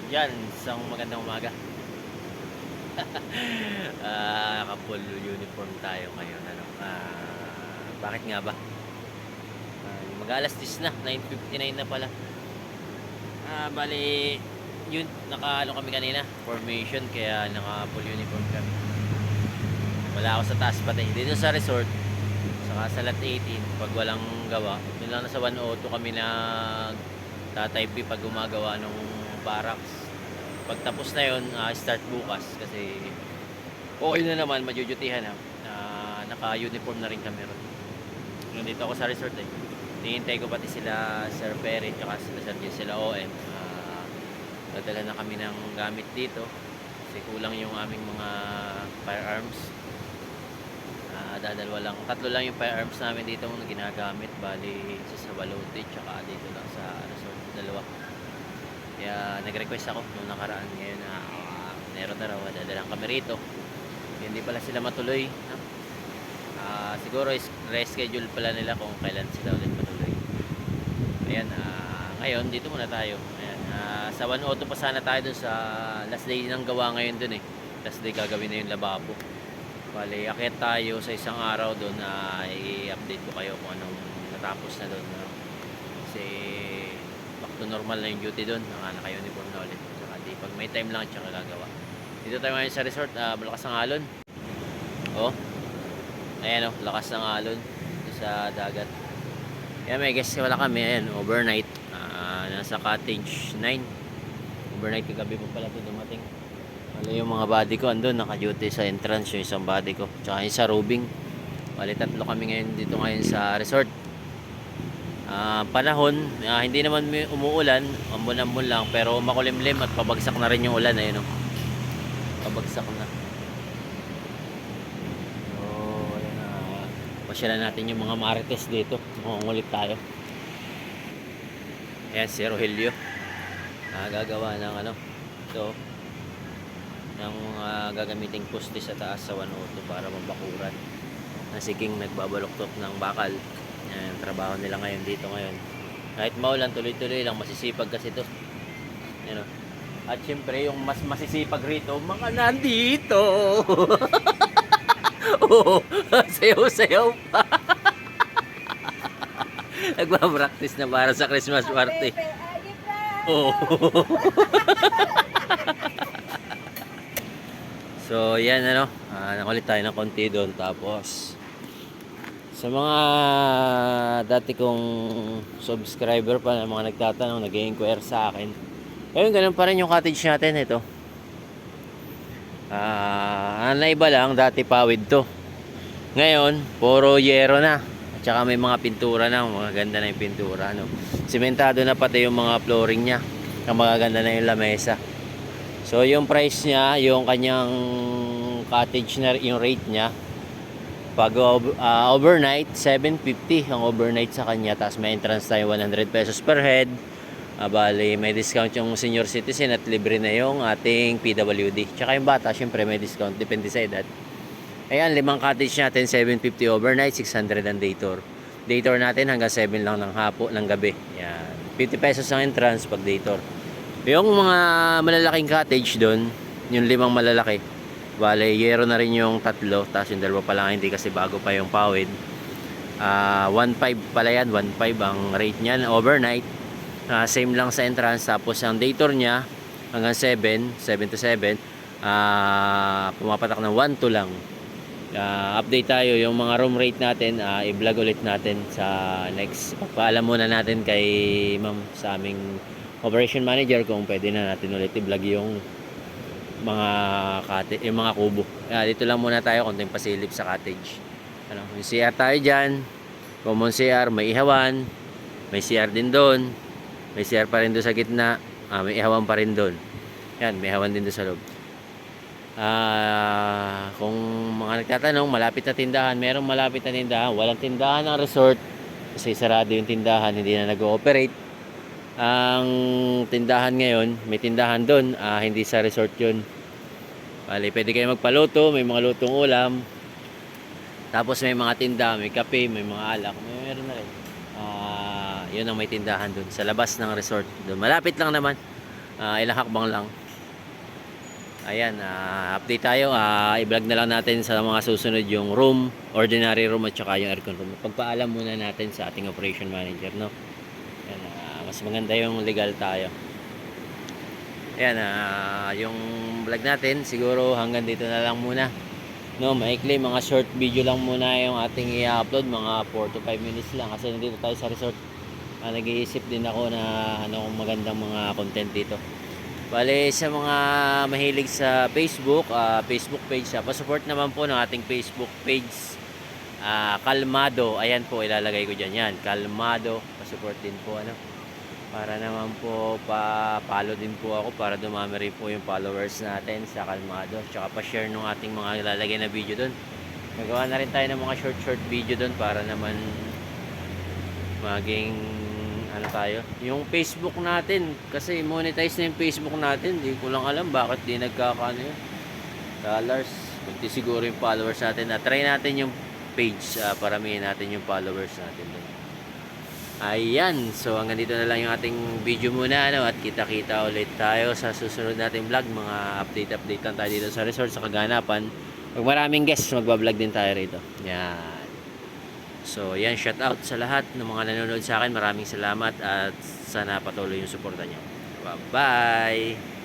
Yan, isang magandang umaga. Naka-full uniform tayo ngayon. Bakit nga ba? Mag-alas 10 na, 9:59 na pala. Bali, yun, naka-ano kami kanina, formation, kaya naka-full uniform kami. Wala ako sa taas pati. Dito sa resort, saka sa lot 18, pag walang gawa, yun lang nasa 102 kami na tatay B pag gumagawa ng barracks. Pagtapos na yun, start bukas kasi okay na naman, majujutihan na. Naka-uniform na rin kami ron. Nandito ako sa resort eh. Hinihintay ko pati sila Sir Perry tsaka sila Sir Jess, sila OM. Dadala na kami ng gamit dito kasi kulang yung aming mga firearms. Tatlo lang yung firearms namin dito na ginagamit. Bali, sa Balote tsaka dito lang sa resort, dalawa. Kaya nag-request ako nung nakaraan ngayon na meron na raw, dadalang kami rito. Hindi pala sila matuloy, no? Siguro reschedule pala nila kung kailan sila ulit matuloy. Ayan, ngayon dito muna tayo. Ayan, sa 102 pa sana tayo dun sa last day ng gawa ngayon dun eh. Last day gagawin na yung lababo. Bali, akyat tayo sa isang araw dun na i-update ko kayo kung anong natapos na dun, no? Kasi back to normal na yung duty dun, naka-uniform na ulit. Saka pag may time lang tsaka gagawa. Dito tayo ngayon sa resort, malakas ang alon. Oh, ayan oh, lakas ng alon sa dagat. Kaya may guess wala kami, ayan, overnight. Nasa cottage 9. Overnight kagabi pa pala ito dumating. Wala yung mga body ko andun, naka-duty sa entrance yung isang body ko. Tsaka yung sa robing. Bali, tatlo kami ngayon dito ngayon sa resort. Panahon, hindi naman umuulan, ambon-ambon lang, pero makulimlim at pabagsak na rin yung ulan, ayun, no? Pabagsak na. So, ayun na. Pasyalan natin yung mga marites dito. Mangungulit tayo. Ayan, si Rogelio. Gagawa ng ano, ito, ng gagamiting poste sa taas sa 102 para mabakuran. Si King nagbabaloktot ng bakal. Yan, trabaho nila ngayon dito ngayon. Kahit maulan, tuloy-tuloy lang, masisipag kasi ito. Yan, at syempre, yung mas masisipag rito, mga nandito. Oo, sayaw-sayaw pa. Nagbapractice na para sa Christmas party. Oo. So, yan ano, nakulit tayo ng konti doon. Tapos, sa mga dati kong subscriber pa na mga nagtatanong, nag-i-inquire sa akin. Ayun, ganun pa rin yung cottage natin ito. Naiba lang, dati pawid to. Ngayon, puro yero na. At saka may mga pintura na, mga ganda na yung pintura. No? Simentado na pati yung mga flooring niya. Ang magaganda na yung lamesa. So, yung price niya, yung kanyang cottage na, yung rate niya, pag overnight, 750 ang overnight sa kanya. Tapos may entrance tayo 100 pesos per head. Bali, may discount yung senior citizen at libre na yung ating PWD. Tsaka yung bata, syempre may discount. Depende sa edad. Ayan, 5 cottage natin, 750 overnight, 600 ang day tour. Day tour natin hanggang 7 lang ng ng gabi. Ayan, 50 pesos ang entrance pag day tour. Yung mga malalaking cottage doon, yung 5 malalaki, bale, yero na rin yung 3, tapos yung 2 pa lang hindi kasi bago pa yung pawid. 1.5 pala yan, 1.5 ang rate niyan overnight. Same lang sa entrance, tapos ang day tour niya hanggang 7 to 7, pumapatak ng 1 to lang. Update tayo yung mga room rate natin, i-vlog ulit natin sa next. Paalam muna natin kay ma'am sa aming operation manager kung pwede na natin ulit i-vlog yung mga kubo. Dito lang muna tayo, konting pasilip sa cottage. Yung CR tayo dyan, common CR, may ihawan, may CR din doon, may CR pa rin doon sa gitna, may ihawan pa rin doon. Yan, may ihawan din doon sa loob. Kung mga nagtatanong, malapit na tindahan, merong malapit na tindahan. Walang tindahan ng resort kasi sarado yung tindahan, hindi na nag-ooperate. Ang tindahan ngayon, may tindahan doon, hindi sa resort yun. Bali, pwede kayo magpaluto, may mga lutong ulam. Tapos may mga tinda, may kape, may mga alak, meron na rin. Yun ang may tindahan doon sa labas ng resort. Doon malapit lang naman. ilang hakbang lang. Ayan, update tayo. I-vlog na lang natin sa mga susunod yung room, ordinary room at saka yung aircon room. Pagpaalam muna natin sa ating operation manager, no? Ayan, mas maganda yung legal tayo. Ayan, yung vlog natin siguro hanggang dito na lang muna. No, maikli, mga short video lang muna yung ating i-upload, mga 4 to 5 minutes lang kasi nandito tayo sa resort. Nag-iisip din ako na ano magandang mga content dito. Bale, sa mga mahilig sa Facebook, Facebook page, pa-support naman po ng ating Facebook page, Kalmado. Ayan po, ilalagay ko dyan yan, Kalmado. Pa-support din po, ano, para naman po pa-follow din po ako para dumami rin po yung followers natin sa Kalmado. Tsaka pa-share ng ating mga ilalagay na video doon. Nagawa na rin tayo ng mga short video doon para naman maging ano tayo, yung Facebook natin kasi monetize na yung Facebook natin, di ko lang alam bakit di nagkakaano yun dollars, kunti siguro yung followers natin. Try natin yung page, paramihin natin yung followers natin doon. Ayan, so hanggang dito na lang yung ating video muna, ano, at kita-kita ulit tayo sa susunod nating vlog. Mga update lang tayo dito sa resort sa kaganapan. Pag maraming guests, magbablog din tayo rito. Yan. So, yan, shout out sa lahat ng mga nanonood sa akin. Maraming salamat at sana patuloy yung suporta nyo. Bye-bye!